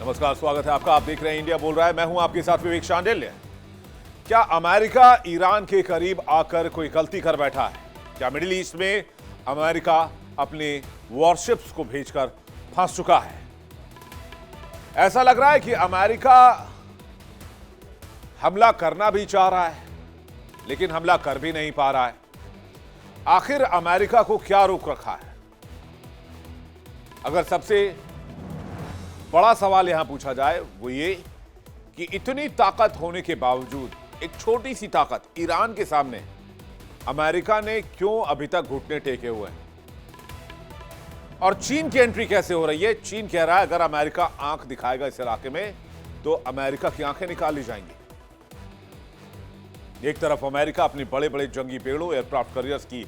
नमस्कार, स्वागत है आपका। आप देख रहे हैं इंडिया बोल रहा है। मैं हूं आपके साथ विवेक शांडिल्य। क्या अमेरिका ईरान के करीब आकर कोई गलती कर बैठा है? क्या मिडिल ईस्ट में अमेरिका अपने वॉरशिप्स को भेजकर फंस चुका है? ऐसा लग रहा है कि अमेरिका हमला करना भी चाह रहा है, लेकिन हमला कर भी नहीं पा रहा है। आखिर अमेरिका को क्या रोक रखा है? अगर सबसे बड़ा सवाल यहां पूछा जाए वो ये कि इतनी ताकत होने के बावजूद एक छोटी सी ताकत ईरान के सामने अमेरिका ने क्यों अभी तक घुटने टेके हुए हैं? और चीन की एंट्री कैसे हो रही है? चीन कह रहा है अगर अमेरिका आंख दिखाएगा इस इलाके में तो अमेरिका की आंखें निकाल ली जाएंगी। एक तरफ अमेरिका अपनी बड़े बड़े जंगी पेड़ों, एयरक्राफ्ट कैरियर्स की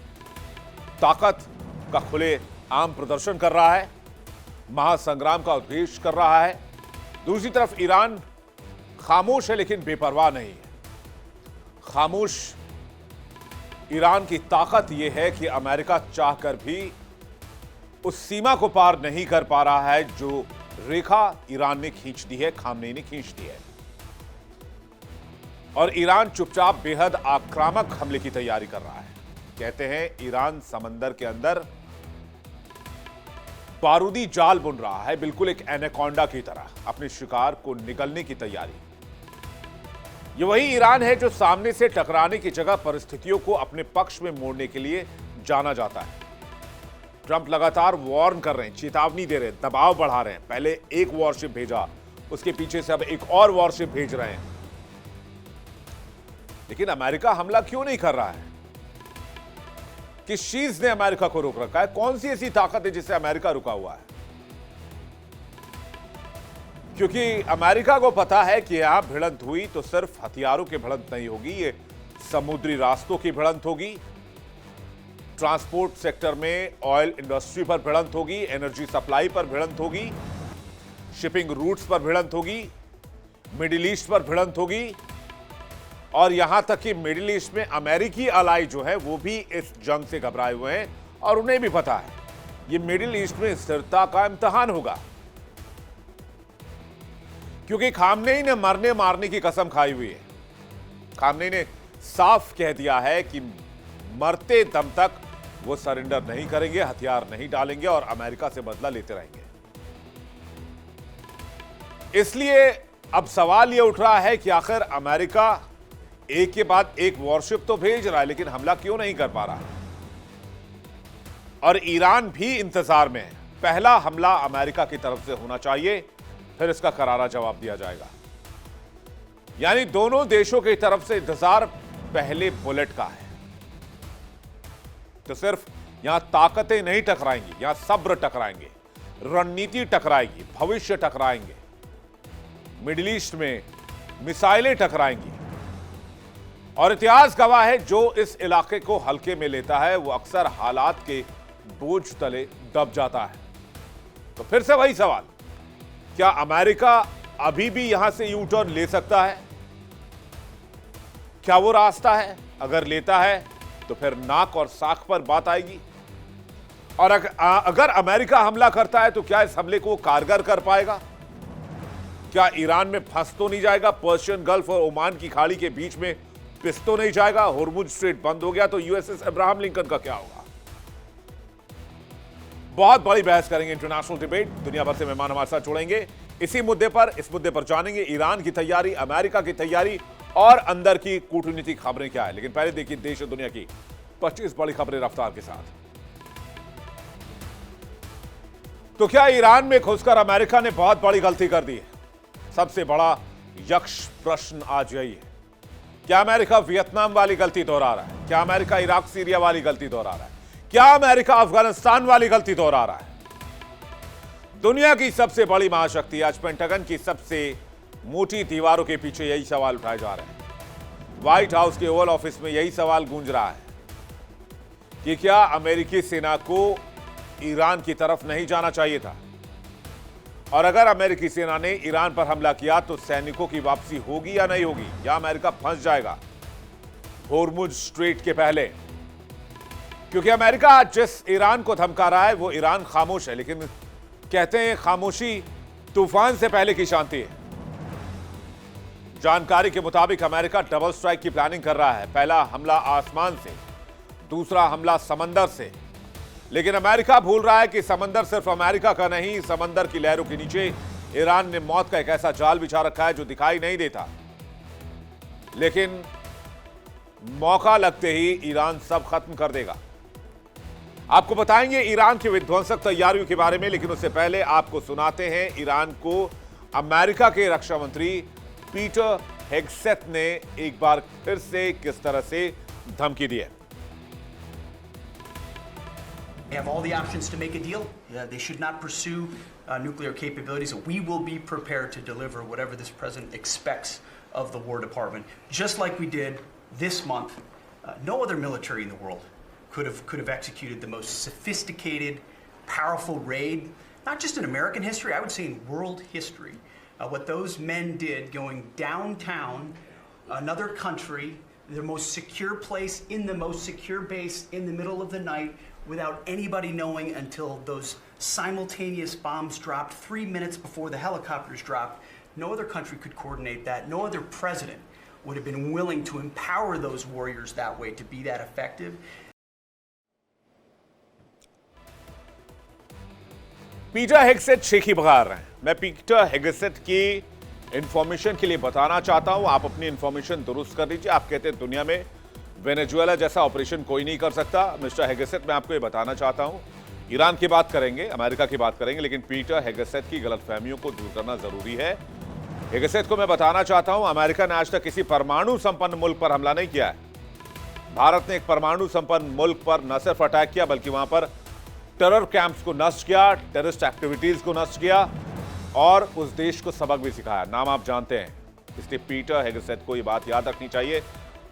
ताकत का खुले आम प्रदर्शन कर रहा है, महासंग्राम का उद्देश कर रहा है। दूसरी तरफ ईरान खामोश है लेकिन बेपरवाह नहीं है। खामोश ईरान की ताकत यह है कि अमेरिका चाहकर भी उस सीमा को पार नहीं कर पा रहा है जो रेखा ईरान ने खींच दी है, खामनेई ने खींच दी है। और ईरान चुपचाप बेहद आक्रामक हमले की तैयारी कर रहा है। कहते हैं ईरान समंदर के अंदर बारूदी जाल बुन रहा है, बिल्कुल एक एनाकोंडा की तरह अपने शिकार को निगलने की तैयारी। यह वही ईरान है जो सामने से टकराने की जगह परिस्थितियों को अपने पक्ष में मोड़ने के लिए जाना जाता है। ट्रंप लगातार वार्न कर रहे हैं, चेतावनी दे रहे हैं, दबाव बढ़ा रहे हैं। पहले एक वॉरशिप भेजा, उसके पीछे से अब एक और वॉरशिप भेज रहे हैं। लेकिन अमेरिका हमला क्यों नहीं कर रहा है? किस चीज ने अमेरिका को रोक रखा है? कौन सी ऐसी ताकत है जिससे अमेरिका रुका हुआ है? क्योंकि अमेरिका को पता है कि यहां भिड़ंत हुई तो सिर्फ हथियारों की भिड़ंत नहीं होगी, ये समुद्री रास्तों की भिड़ंत होगी, ट्रांसपोर्ट सेक्टर में ऑयल इंडस्ट्री पर भिड़ंत होगी, एनर्जी सप्लाई पर भिड़ंत होगी, शिपिंग रूट्स पर भिड़ंत होगी, मिडिल ईस्ट पर भिड़ंत होगी। और यहां तक कि मिडिल ईस्ट में अमेरिकी अलाई जो है वो भी इस जंग से घबराए हुए हैं और उन्हें भी पता है ये मिडिल ईस्ट में स्थिरता का इम्तिहान होगा। क्योंकि खामनेई ने मरने मारने की कसम खाई हुई है। खामनेई ने साफ कह दिया है कि मरते दम तक वो सरेंडर नहीं करेंगे, हथियार नहीं डालेंगे और अमेरिका से बदला लेते रहेंगे। इसलिए अब सवाल यह उठ रहा है कि आखिर अमेरिका एक के बाद एक वॉरशिप तो भेज रहा है लेकिन हमला क्यों नहीं कर पा रहा है? और ईरान भी इंतजार में है। पहला हमला अमेरिका की तरफ से होना चाहिए, फिर इसका करारा जवाब दिया जाएगा। यानी दोनों देशों की तरफ से इंतजार पहले बुलेट का है। तो सिर्फ यहां ताकतें नहीं टकराएंगी, यहां सब्र टकराएंगे, रणनीति टकराएगी, भविष्य टकराएंगे, मिडिल ईस्ट में मिसाइलें टकराएंगी। और इतिहास गवाह है जो इस इलाके को हल्के में लेता है वो अक्सर हालात के बोझ तले दब जाता है। तो फिर से वही सवाल, क्या अमेरिका अभी भी यहां से यू टर्न ले सकता है? क्या वो रास्ता है? अगर लेता है तो फिर नाक और साख पर बात आएगी। और अगर अमेरिका हमला करता है तो क्या इस हमले को कारगर कर पाएगा? क्या ईरान में फंस तो नहीं जाएगा? पर्शियन गल्फ और ओमान की खाड़ी के बीच में पिस तो नहीं जाएगा? होर्मुज स्ट्रेट बंद हो गया तो यूएसएस अब्राहम लिंकन का क्या होगा? बहुत बड़ी बहस करेंगे, इंटरनेशनल डिबेट। दुनिया भर से मेहमान हमारे साथ जुड़ेंगे इसी मुद्दे पर। इस मुद्दे पर जानेंगे ईरान की तैयारी, अमेरिका की तैयारी और अंदर की कूटनीतिक खबरें क्या है। लेकिन पहले देखिए देश और दुनिया की 25 बड़ी खबरें रफ्तार के साथ। तो क्या ईरान में घुसकर अमेरिका ने बहुत बड़ी गलती कर दी है? सबसे बड़ा यक्ष प्रश्न आज यही है। क्या अमेरिका वियतनाम वाली गलती दोहरा रहा है? क्या अमेरिका इराक सीरिया वाली गलती दोहरा रहा है? क्या अमेरिका अफगानिस्तान वाली गलती दोहरा रहा है? दुनिया की सबसे बड़ी महाशक्ति, आज पेंटागन की सबसे मोटी दीवारों के पीछे यही सवाल उठाए जा रहे हैं। व्हाइट हाउस के ओवल ऑफिस में यही सवाल गूंज रहा है कि क्या अमेरिकी सेना को ईरान की तरफ नहीं जाना चाहिए था? और अगर अमेरिकी सेना ने ईरान पर हमला किया तो सैनिकों की वापसी होगी या नहीं होगी, या अमेरिका फंस जाएगा होर्मुज स्ट्रेट के पहले? क्योंकि अमेरिका जिस ईरान को धमका रहा है वो ईरान खामोश है, लेकिन कहते हैं खामोशी तूफान से पहले की शांति। जानकारी के मुताबिक अमेरिका डबल स्ट्राइक की प्लानिंग कर रहा है। पहला हमला आसमान से, दूसरा हमला समंदर से। लेकिन अमेरिका भूल रहा है कि समंदर सिर्फ अमेरिका का नहीं, समंदर की लहरों के नीचे ईरान ने मौत का एक ऐसा जाल बिछा रखा है जो दिखाई नहीं देता, लेकिन मौका लगते ही ईरान सब खत्म कर देगा। आपको बताएंगे ईरान की विध्वंसक तैयारियों के बारे में, लेकिन उससे पहले आपको सुनाते हैं ईरान को अमेरिका के रक्षा मंत्री पीटर हेगसेथ ने एक बार फिर से किस तरह से धमकी दी है। They have all the options to make a deal. They should not pursue nuclear capabilities. We will be prepared to deliver whatever this president expects of the War Department, just like we did this month. No other military in the world could have executed the most sophisticated, powerful raid, not just in American history, I would say in world history. What those men did, going downtown, another country, the most secure place in the most secure base in the middle of the night, without anybody knowing until those simultaneous bombs dropped 3 minutes before the helicopters dropped. No other country could coordinate that. No other president would have been willing to empower those warriors that way, to be that effective. Peter Hegseth शेखी बघार रहे हैं। मैं Peter Hegseth की information के लिए बताना चाहता हूं, आप अपनी इंफॉर्मेशन दुरुस्त कर लीजिए। आप कहते हैं दुनिया में वेनेजुएला जैसा ऑपरेशन कोई नहीं कर सकता। मिस्टर हेगसेथ, मैं आपको ये बताना चाहता हूं, ईरान की बात करेंगे, अमेरिका की बात करेंगे, लेकिन पीटर हेगसेथ की गलतफहमियों को दूर करना जरूरी है। हेगसेथ को मैं बताना चाहता हूं, अमेरिका ने आज तक किसी परमाणु संपन्न मुल्क पर हमला नहीं किया है। भारत ने एक परमाणु संपन्न मुल्क पर न सिर्फ अटैक किया, बल्कि वहां पर टेरर कैंप्स को नष्ट किया, टेररिस्ट एक्टिविटीज को नष्ट किया और उस देश को सबक भी सिखाया। नाम आप जानते हैं, इसलिए पीटर हेगसेथ को यह बात याद रखनी चाहिए।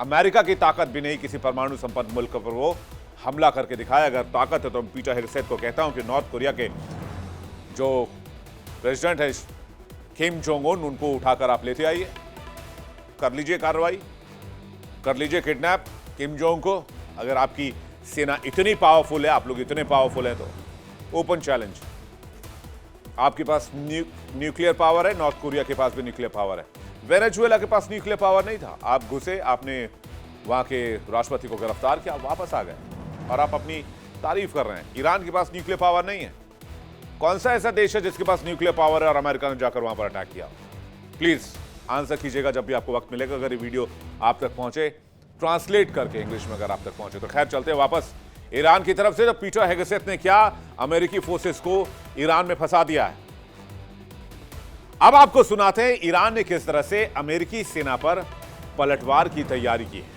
अमेरिका की ताकत भी नहीं किसी परमाणु संपन्न मुल्क पर वो हमला करके दिखाया। अगर ताकत है तो मैं पीटर हेगसेथ को कहता हूं कि नॉर्थ कोरिया के जो प्रेसिडेंट है किम जोंग उन, उनको उठाकर आप लेते आइए, कर लीजिए कार्रवाई, कर लीजिए किडनैप किम जोंग को। अगर आपकी सेना इतनी पावरफुल है, आप लोग इतने पावरफुल हैं, तो ओपन चैलेंज। आपके पास न्यूक्लियर पावर है, नॉर्थ कोरिया के पास भी न्यूक्लियर पावर है, वेनेजुएला के पास न्यूक्लियर पावर नहीं था। आप घुसे, आपने वहां के राष्ट्रपति को गिरफ्तार किया, वापस आ गए और आप अपनी तारीफ कर रहे हैं। ईरान के पास न्यूक्लियर पावर नहीं है। कौन सा ऐसा देश है जिसके पास न्यूक्लियर पावर है और अमेरिका ने जाकर वहां पर अटैक किया? प्लीज आंसर कीजिएगा जब भी आपको वक्त मिलेगा। अगर ये वीडियो आप तक पहुंचे, ट्रांसलेट करके इंग्लिश में अगर आप तक पहुंचे तो। खैर, चलते हैं वापस ईरान की तरफ से। तो पीटर हेगसेथ ने क्या अमेरिकी फोर्सेस को ईरान में फंसा दिया है, अब आपको सुनाते हैं ईरान ने किस तरह से अमेरिकी सेना पर पलटवार की तैयारी की है।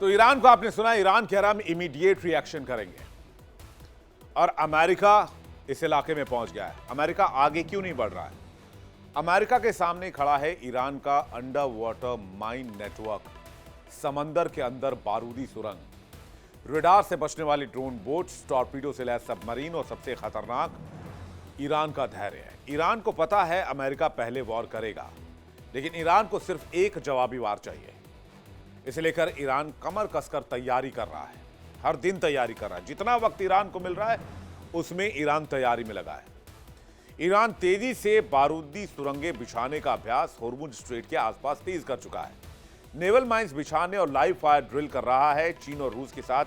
तो ईरान को आपने सुना, ईरान कह रहा हम इमीडिएट रिएक्शन करेंगे और अमेरिका इस इलाके में पहुंच गया है। अमेरिका आगे क्यों नहीं बढ़ रहा है? अमेरिका के सामने खड़ा है ईरान का अंडर वाटर माइन नेटवर्क, समंदर के अंदर बारूदी सुरंग, रडार से बचने वाली ड्रोन बोट्स, टॉर्पीडो से लैस सबमरीन और सबसे खतरनाक ईरान का धैर्य है। ईरान को पता है अमेरिका पहले वॉर करेगा, लेकिन ईरान को सिर्फ एक जवाबी वार चाहिए। इसे लेकर ईरान कमर कसकर तैयारी कर रहा है, हर दिन तैयारी कर रहा है। जितना वक्त ईरान को मिल रहा है उसमें ईरान तैयारी में लगा है। ईरान तेजी से बारूदी सुरंगें बिछाने का अभ्यास होर्मुज स्ट्रेट के आसपास तेज कर चुका है। नेवल माइंस बिछाने और लाइव फायर ड्रिल कर रहा है। चीन और रूस के साथ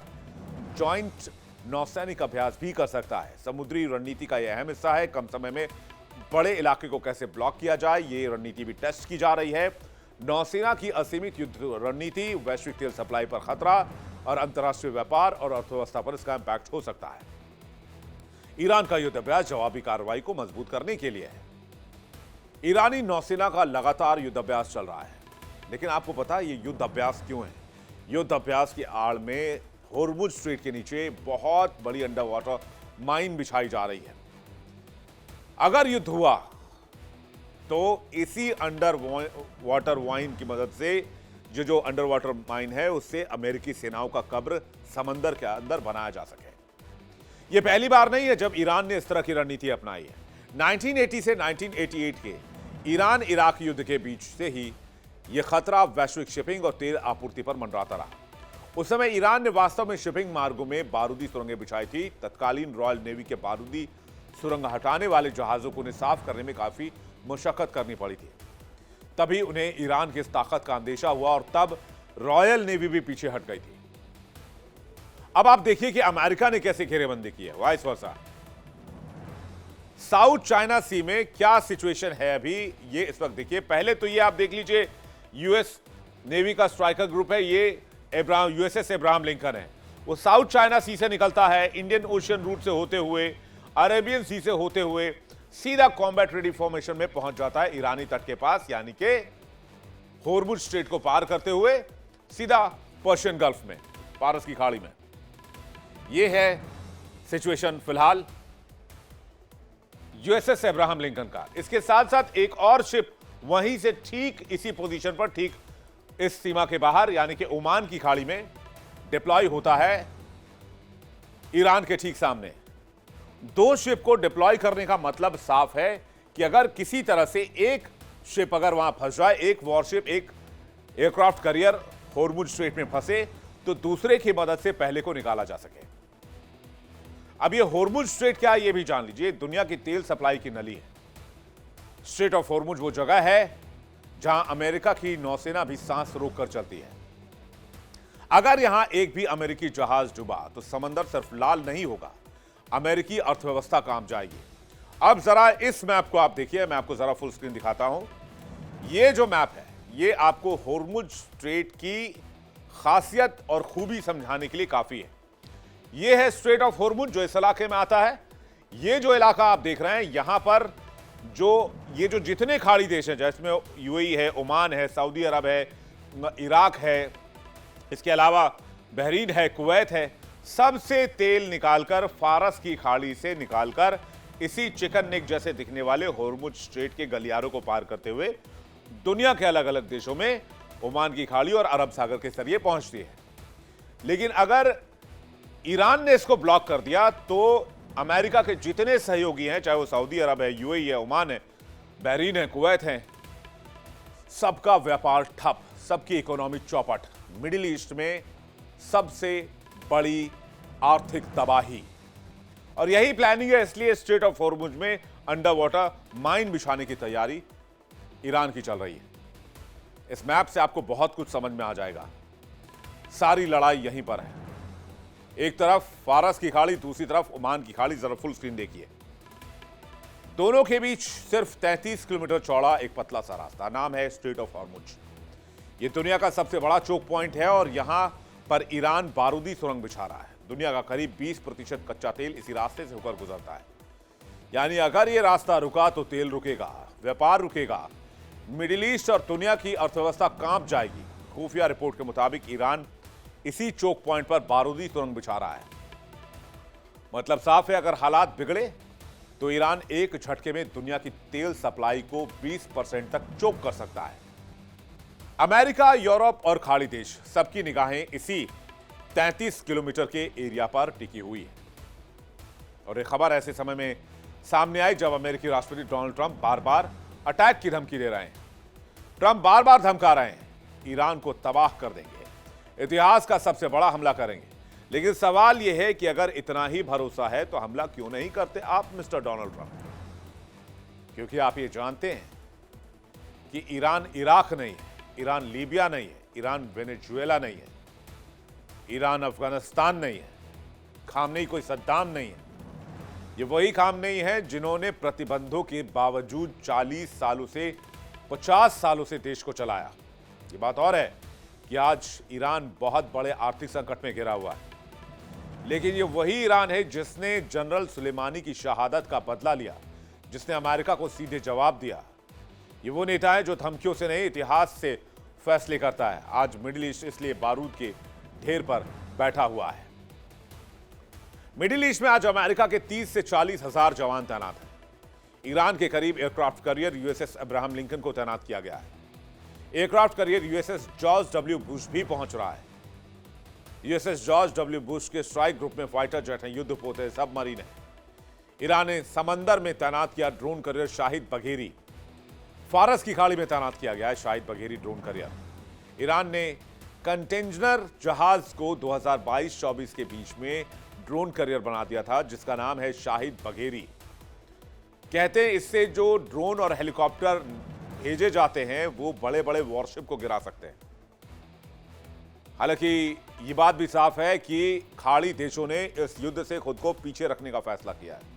जॉइंट नौसैनिक अभ्यास भी कर सकता है। समुद्री रणनीति का यह अहम हिस्सा है। कम समय में बड़े इलाके को कैसे ब्लॉक किया जाए, ये रणनीति भी टेस्ट की जा रही है। नौसेना की असीमित युद्ध रणनीति, वैश्विक तेल सप्लाई पर खतरा और अंतर्राष्ट्रीय व्यापार और अर्थव्यवस्था पर इसका इंपैक्ट हो सकता है। ईरान का युद्ध अभ्यास जवाबी कार्रवाई को मजबूत करने के लिए है। ईरानी नौसेना का लगातार युद्धाभ्यास चल रहा है, लेकिन आपको पता है ये युद्ध अभ्यास क्यों है? युद्ध अभ्यास की आड़ में होर्मुज स्ट्रेट के नीचे बहुत बड़ी अंडर वाटर माइन बिछाई जा रही है। अगर युद्ध हुआ तो इसी अंडर वाटर माइन की मदद से जो अंडर वाटर माइन है उससे अमेरिकी सेनाओं का कब्र समंदर के अंदर बनाया जा सके। यह पहली बार नहीं है जब ईरान ने इस तरह की रणनीति अपनाई है। 1980 से 1988 के ईरान इराक युद्ध के बीच से ही यह खतरा वैश्विक शिपिंग और तेल आपूर्ति पर मंडराता रहा। उस समय ईरान ने वास्तव में शिपिंग मार्गों में बारूदी सुरंगें बिछाई थी। तत्कालीन रॉयल नेवी के बारूदी सुरंग हटाने वाले जहाजों को उन्हें साफ करने में काफी मशक्कत करनी पड़ी थी। तभी उन्हें ईरान की इस ताकत का अंदेशा हुआ और तब रॉयल नेवी भी पीछे हट गई थी। अब आप देखिए कि अमेरिका ने कैसे घेरेबंदी की है, वाइस वर्सा। साउथ चाइना सी में क्या सिचुएशन है अभी, ये इस वक्त देखिए। पहले तो ये आप देख लीजिए, यूएस नेवी का स्ट्राइकर ग्रुप है, ये यूएसएस एब्राहम लिंकन है। वो साउथ चाइना सी से निकलता है, इंडियन ओशियन रूट से होते हुए, अरेबियन सी से होते हुए सीधा कॉम्बैट रेडी फॉर्मेशन में पहुंच जाता है ईरानी तट के पास, यानी कि होर्मुज स्ट्रेट को पार करते हुए सीधा पर्शियन गल्फ में, पारस की खाड़ी में। यह है सिचुएशन फिलहाल यूएसएस एब्राहम लिंकन का। इसके साथ साथ एक और शिप वहीं से ठीक इसी पोजीशन पर, ठीक इस सीमा के बाहर यानी कि ओमान की खाड़ी में डिप्लॉय होता है, ईरान के ठीक सामने। दो शिप को डिप्लॉय करने का मतलब साफ है कि अगर किसी तरह से एक शिप अगर वहां फंस जाए, एक वॉरशिप, एक एयरक्राफ्ट कैरियर होर्मुज स्ट्रेट में फंसे, तो दूसरे की मदद से पहले को निकाला जा सके। अब ये होर्मुज स्ट्रेट क्या है ये भी जान लीजिए। दुनिया की तेल सप्लाई की नली है। स्ट्रेट ऑफ होर्मुज वो जगह है जहां अमेरिका की नौसेना भी सांस रोककर चलती है। अगर यहां एक भी अमेरिकी जहाज डूबा तो समंदर सिर्फ लाल नहीं होगा, अमेरिकी अर्थव्यवस्था काम जाएगी। अब जरा इस मैप को आप देखिए, मैं आपको जरा फुल स्क्रीन दिखाता हूं। ये जो मैप है ये आपको होर्मुज स्ट्रेट की खासियत और खूबी समझाने के लिए काफी है। ये है स्ट्रेट ऑफ होर्मुज जो इस इलाके में आता है। ये जो इलाका आप देख रहे हैं यहां पर ये जो जितने खाड़ी देश हैं, जिसमें यूएई है, ओमान है, सऊदी अरब है, इराक है, इसके अलावा बहरीन है, कुवैत है, सबसे तेल निकालकर फारस की खाड़ी से निकालकर इसी चिकन नेक जैसे दिखने वाले होर्मुज स्ट्रेट के गलियारों को पार करते हुए दुनिया के अलग अलग देशों में ओमान की खाड़ी और अरब सागर के जरिए पहुंचती है। लेकिन अगर ईरान ने इसको ब्लॉक कर दिया तो अमेरिका के जितने सहयोगी हैं, चाहे वो सऊदी अरब है, यूएई है, ओमान है, बहरीन है, कुवैत है, सबका व्यापार ठप, सबकी इकोनॉमी चौपट। मिडिल ईस्ट में सबसे बड़ी आर्थिक तबाही, और यही प्लानिंग है। इसलिए स्ट्रेट ऑफ होर्मुज में अंडर वाटर माइन बिछाने की तैयारी ईरान की चल रही है। इस मैप से आपको बहुत कुछ समझ में आ जाएगा। सारी लड़ाई यहीं पर है। एक तरफ फारस की खाड़ी, दूसरी तरफ ओमान की खाड़ी। जरा फुल स्क्रीन देखिए। दोनों के बीच सिर्फ 33 किलोमीटर चौड़ा एक पतला सा रास्ता, नाम है स्ट्रेट ऑफ होर्मुज। यह दुनिया का सबसे बड़ा चोक पॉइंट है और यहां पर ईरान बारूदी सुरंग बिछा रहा है। दुनिया का करीब 20% कच्चा तेल इसी रास्ते से होकर गुजरता है। यानी अगर यह रास्ता रुका तो तेल रुकेगा, व्यापार रुकेगा, मिडिल ईस्ट और दुनिया की अर्थव्यवस्था कांप जाएगी। खुफिया रिपोर्ट के मुताबिक ईरान इसी चोक पॉइंट पर बारूदी सुरंग बिछा रहा है। मतलब साफ है, अगर हालात बिगड़े तो ईरान एक झटके में दुनिया की तेल सप्लाई को 20% तक चोक कर सकता है। अमेरिका, यूरोप और खाड़ी देश सबकी निगाहें इसी 33 किलोमीटर के एरिया पर टिकी हुई है। और यह खबर ऐसे समय में सामने आई जब अमेरिकी राष्ट्रपति डोनाल्ड ट्रंप बार बार अटैक की धमकी दे रहे हैं। ट्रंप बार बार धमका रहे हैं ईरान को तबाह कर देंगे, इतिहास का सबसे बड़ा हमला करेंगे। लेकिन सवाल यह है कि अगर इतना ही भरोसा है तो हमला क्यों नहीं करते आप मिस्टर डोनाल्ड ट्रंप? क्योंकि आप ये जानते हैं कि ईरान इराक नहीं है, ईरान लीबिया नहीं है, ईरान वेनेजुएला नहीं है, ईरान अफगानिस्तान नहीं है, खामनेई कोई सद्दाम नहीं है। ये वही खामनेई है जिन्होंने प्रतिबंधों के बावजूद 40 सालों से 50 सालों से देश को चलाया। ये बात और है कि आज ईरान बहुत बड़े आर्थिक संकट में घिरा हुआ है। लेकिन ये वही ईरान है जिसने जनरल सुलेमानी की शहादत का बदला लिया, जिसने अमेरिका को सीधे जवाब दिया। ये वो नेता है जो धमकियों से नहीं, इतिहास से फैसले करता है। आज मिडिल ईस्ट इसलिए बारूद के ढेर पर बैठा हुआ है। मिडिल ईस्ट में आज अमेरिका के 30 से 40 हजार जवान तैनात हैं। ईरान के करीब aircraft carrier USS Abraham Lincoln को तैनात किया गया है। Aircraft carrier USS George W Bush भी पहुंच रहा है। यूएसएस जॉर्ज डब्ल्यू बुश के स्ट्राइक ग्रुप में फाइटर जेट हैं, युद्धपोते, सबमरीन है। ईरान ने समंदर में तैनात किया ड्रोन कैरियर शाहिद बघेरी। फारस की खाड़ी में तैनात किया गया है Shahid Bagheri drone carrier. Iran ने कंटेनर जहाज को 2022-24 के बीच में ड्रोन कैरियर बना दिया था, जिसका नाम है शाहिद बघेरी। कहते हैं इससे जो ड्रोन और हेलीकॉप्टर भेजे जाते हैं वो बड़े बड़े वॉरशिप को गिरा सकते हैं। हालांकि ये बात भी साफ है कि खाड़ी देशों ने इस युद्ध से खुद को पीछे रखने का फैसला किया है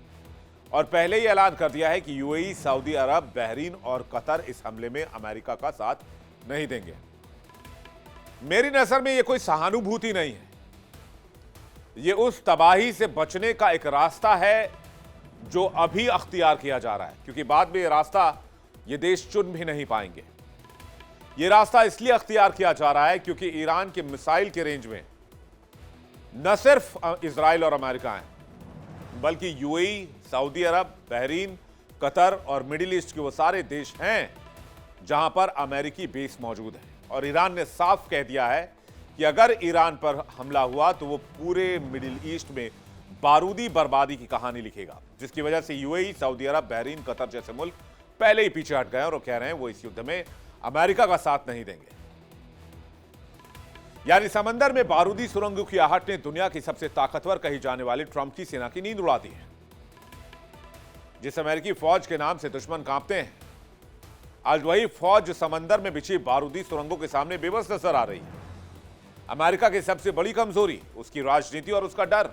और पहले ही ऐलान कर दिया है कि यूएई, सऊदी अरब, बहरीन और कतर इस हमले में अमेरिका का साथ नहीं देंगे। मेरी नजर में यह कोई सहानुभूति नहीं है, यह उस तबाही से बचने का एक रास्ता है जो अभी अख्तियार किया जा रहा है, क्योंकि बाद में यह रास्ता ये देश चुन भी नहीं पाएंगे। यह रास्ता इसलिए अख्तियार किया जा रहा है क्योंकि ईरान के मिसाइल के रेंज में न सिर्फ इजराइल और अमेरिका हैं, बल्कि यूएई, सऊदी अरब, बहरीन, कतर और मिडिल ईस्ट के वो सारे देश हैं जहां पर अमेरिकी बेस मौजूद है। और ईरान ने साफ कह दिया है कि अगर ईरान पर हमला हुआ तो वो पूरे मिडिल ईस्ट में बारूदी बर्बादी की कहानी लिखेगा, जिसकी वजह से यूएई, सऊदी अरब, बहरीन, कतर जैसे मुल्क पहले ही पीछे हट गए और कह रहे हैं वो इस युद्ध में अमेरिका का साथ नहीं देंगे। यानी समंदर में बारूदी सुरंगों की आहट ने दुनिया की सबसे ताकतवर कही जाने वाली ट्रंप की सेना की नींद उड़ा दी है। जिस अमेरिकी फौज के नाम से दुश्मन कांपते हैं, आज वही फौज समंदर में बिछी बारूदी सुरंगों के सामने बेबस नजर आ रही है। अमेरिका की सबसे बड़ी कमजोरी उसकी राजनीति और उसका डर।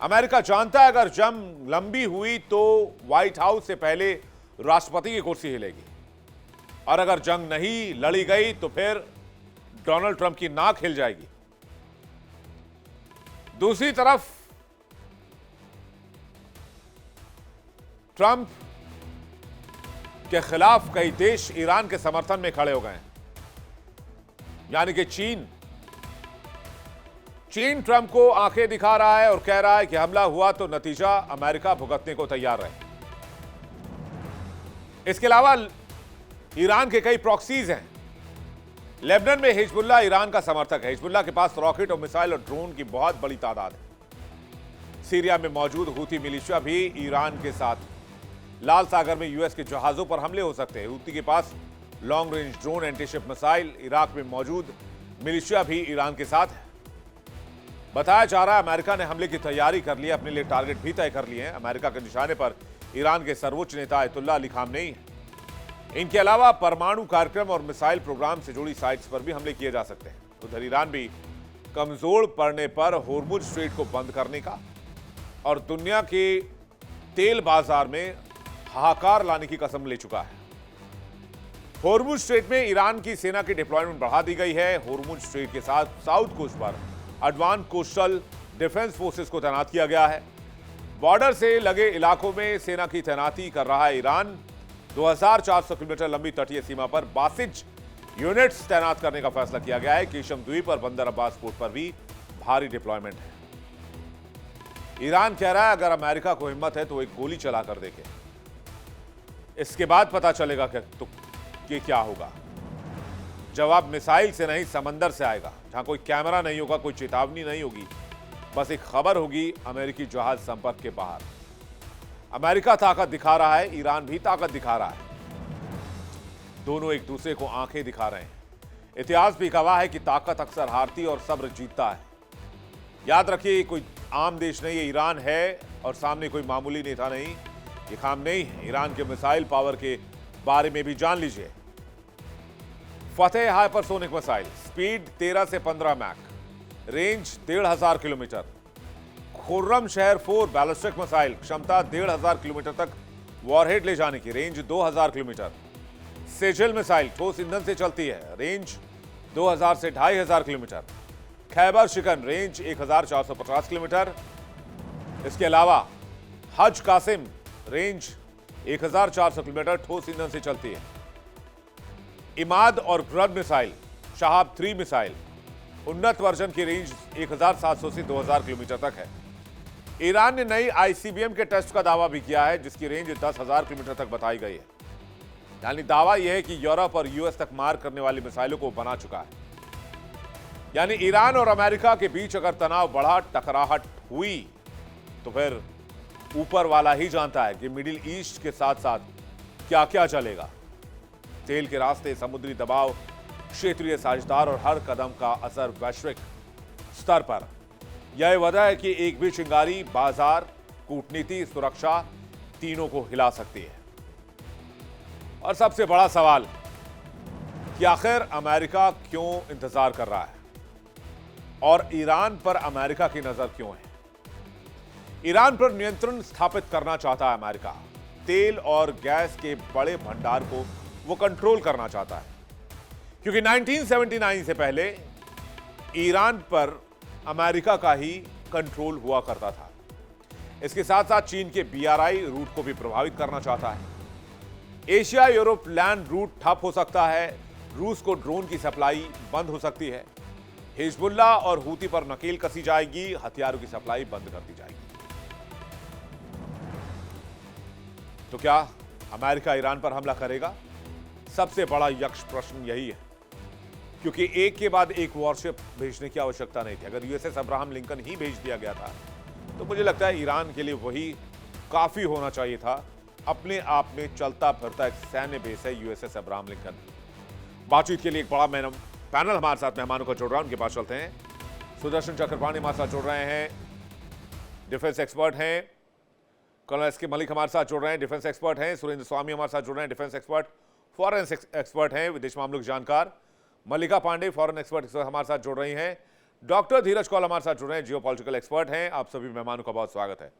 अमेरिका जानता है अगर जंग लंबी हुई तो व्हाइट हाउस से पहले राष्ट्रपति की कुर्सी हिलेगी, और अगर जंग नहीं लड़ी गई तो फिर डोनाल्ड ट्रंप की नाक हिल जाएगी। दूसरी तरफ ट्रंप के खिलाफ कई देश ईरान के समर्थन में खड़े हो गए हैं, यानी कि चीन ट्रंप को आंखें दिखा रहा है और कह रहा है कि हमला हुआ तो नतीजा अमेरिका भुगतने को तैयार रहे। इसके अलावा ईरान के कई प्रॉक्सीज हैं। लेबनान में हिजबुल्लाह ईरान का समर्थक है। हिजबुल्लाह के पास रॉकेट और मिसाइल और ड्रोन की बहुत बड़ी तादाद है। सीरिया में मौजूद हूती मिलिशिया भी ईरान के साथ। लाल सागर में यूएस के जहाजों पर हमले हो सकते हैं। हूती के पास long range drone, antiship missile. Iraq में मौजूद मिलिशिया भी ईरान के साथ है। बताया जा रहा है अमेरिका ने हमले की तैयारी कर ली है, अपने लिए टारगेट भी तय कर लिए हैं। अमेरिका के निशाने पर ईरान के सर्वोच्च नेता आयतुल्लाह अली खामनेई है। इनके अलावा परमाणु कार्यक्रम और मिसाइल प्रोग्राम से जुड़ी साइट्स पर भी हमले किए जा सकते हैं। उधर ईरान भी कमजोर पड़ने पर होर्मुज स्ट्रेट को बंद करने का और दुनिया के तेल बाजार में हाहाकार लाने की कसम ले चुका है। होर्मुज स्ट्रेट में ईरान की सेना की डिप्लॉयमेंट बढ़ा दी गई है। होर्मुज स्ट्रेट के साथ साउथ कोस्ट पर एडवांस कोस्टल डिफेंस फोर्सेस को तैनात किया गया है। बॉर्डर से लगे इलाकों में सेना की तैनाती कर रहा है ईरान। 2400 किलोमीटर लंबी तटीय सीमा पर बासिज यूनिट्स तैनात करने का फैसला किया गया है। केशम द्वीप और बंदर अब्बास पोर्ट पर भी भारी डिप्लॉयमेंट है। ईरान कह रहा है अगर अमेरिका को हिम्मत है तो एक गोली चला कर देखे, इसके बाद पता चलेगा कि क्या होगा। जवाब मिसाइल से नहीं, समंदर से आएगा, जहां कोई कैमरा नहीं होगा, कोई चेतावनी नहीं होगी, बस एक खबर होगी अमेरिकी जहाज संपर्क के बाहर। अमेरिका ताकत दिखा रहा है, ईरान भी ताकत दिखा रहा है। दोनों एक दूसरे को आंखें दिखा रहे हैं। इतिहास भी गवाह है कि ताकत अक्सर हारती और सब्र जीतता है। याद रखिए, कोई आम देश नहीं है, ईरान है और सामने कोई मामूली नेता नहीं, ये खामनेई है। ईरान के मिसाइल पावर के बारे में भी जान लीजिए। फतेह हाइपरसोनिक मिसाइल, स्पीड 13 से 15 मैक, रेंज 1500 किलोमीटर। खुर्रम शहर 4 बैलिस्टिक मिसाइल, क्षमता 1500 किलोमीटर तक वॉरहेड ले जाने की, रेंज 2000 किलोमीटर। सेजल मिसाइल ठोस ईंधन से चलती है, रेंज 2000 से 2500 किलोमीटर। खैबर शिकन, रेंज 1450 किलोमीटर। इसके अलावा हज कासिम, रेंज 1400 किलोमीटर, ठोस ईंधन से चलती है। इमाद और ब्रद मिसाइल, शहाब 3 मिसाइल, उन्नत वर्जन की रेंज 1700 से 2000 किलोमीटर तक है। ईरान ने नई आईसीबीएम के टेस्ट का दावा भी किया है, जिसकी रेंज 10,000 किलोमीटर तक बताई गई है। यानी दावा यह है कि यूरोप और यूएस तक मार करने वाली मिसाइलों को बना चुका है। यानी ईरान और अमेरिका के बीच अगर तनाव बढ़ा, टकराहट हुई, तो फिर ऊपर वाला ही जानता है कि मिडिल ईस्ट के साथ साथ क्या क्या चलेगा। तेल के रास्ते, समुद्री दबाव, क्षेत्रीय साझेदार और हर कदम का असर वैश्विक स्तर पर। यह वजह है कि एक भी चिंगारी बाजार, कूटनीति, सुरक्षा तीनों को हिला सकती है। और सबसे बड़ा सवाल कि आखिर अमेरिका क्यों इंतजार कर रहा है और ईरान पर अमेरिका की नजर क्यों है? ईरान पर नियंत्रण स्थापित करना चाहता है अमेरिका। तेल और गैस के बड़े भंडार को वो कंट्रोल करना चाहता है, क्योंकि 1979 से पहले ईरान पर अमेरिका का ही कंट्रोल हुआ करता था। इसके साथ साथ चीन के BRI रूट को भी प्रभावित करना चाहता है। एशिया यूरोप लैंड रूट ठप हो सकता है। रूस को ड्रोन की सप्लाई बंद हो सकती है। हिजबुल्लाह और हूती पर नकेल कसी जाएगी। हथियारों की सप्लाई बंद कर दी जाएगी। तो क्या अमेरिका ईरान पर हमला करेगा? सबसे बड़ा यक्ष प्रश्न यही है, क्योंकि एक के बाद एक वॉरशिप भेजने की आवश्यकता नहीं थी। अगर USS अब्राहम लिंकन ही भेज दिया गया था तो मुझे लगता है ईरान के लिए वही काफी होना चाहिए था। अपने आप में चलता फिरता एक सैन्य बेस है USS अब्राहम लिंकन। बातचीत के लिए एक बड़ा पैनल हमारे साथ मेहमानों को जोड़ रहा है, उनके पास चलते हैं। सुदर्शन चक्रपाणी हमारे साथ जोड़ रहे हैं, डिफेंस एक्सपर्ट हैं। कर्नल SK मलिक हमारे साथ जुड़ रहे हैं, डिफेंस एक्सपर्ट हैं। सुरेंद्र स्वामी हमारे साथ जुड़ रहे हैं, डिफेंस एक्सपर्ट, फॉरेन एक्सपर्ट हैं, विदेश मामलों के जानकार। मल्लिका पांडे फॉरेन एक्सपर्ट हमारे साथ जुड़ रही हैं। डॉक्टर धीरज कौल हमारे साथ जुड़ रहे हैं, जियोपॉलिटिकल एक्सपर्ट हैं। आप सभी मेहमानों का बहुत स्वागत है।